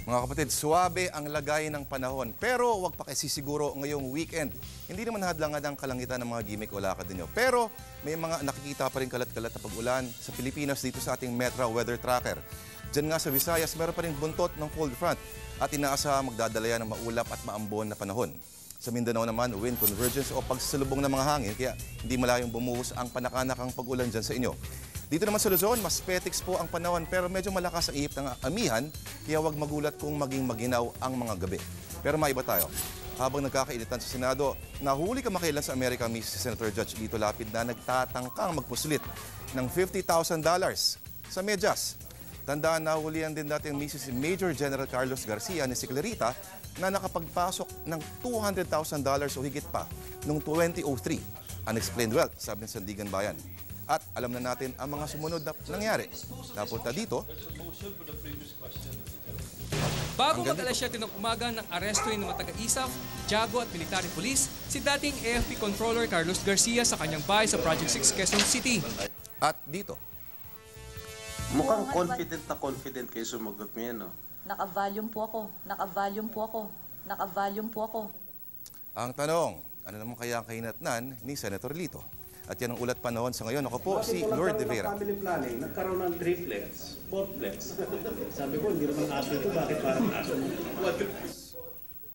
Mga kapatid, suwabe ang lagay ng panahon. Pero huwag pa kasi siguro ngayong weekend. Hindi naman hadlangan ang kalangitan ng mga gimmick o lakad ninyo. Pero may mga nakikita pa rin kalat-kalat na pag-ulan sa Pilipinas dito sa ating Metro Weather Tracker. Diyan nga sa Visayas, meron pa rin buntot ng cold front at inaasahang magdadala yan ng maulap at maambon na panahon. Sa Mindanao naman, wind convergence o pagsasalubong ng mga hangin, kaya hindi malayong bumuhos ang panakanakang pag-ulan dyan sa inyo. Dito naman sa Luzon, mas petiks po ang panahon pero medyo malakas ang ihip ng amihan, kaya huwag magulat kung maging maginaw ang mga gabi. Pero maiba tayo. Habang nagkakainitan sa Senado, nahuli kamakailan sa Amerika si Senator Judge Lito Lapid na nagtatangkang magpuslit ng $50,000 sa medyas. Tandaan, nahulihan din dating Mrs. Major General Carlos Garcia ni si Clarita na nakapagpasok ng $200,000 o higit pa noong 2003. Unexplained wealth, sabi ng Sandigan Bayan. At alam na natin ang mga sumunod na nangyari. Napunta dito. Bago mag-alas 7 ng umaga ng arestuin ng mga taga-ISAF, Jago at Military Police, si dating AFP Controller Carlos Garcia sa kanyang bahay sa Project 6, Quezon City. At dito. Mukhang confident kayo sumagot niya, no? Naka-volume po ako. Naka-volume po ako. Naka-volume po ako. Ang tanong, ano naman kaya ang kahinatnan ni Senator Lito? At yan ang ulat panahon sa ngayon. Ako po si Lord De Vera. Family planning, nagkaroon ng triplex, fourplex. Sabi ko, hindi naman aso ito, bakit parang aso?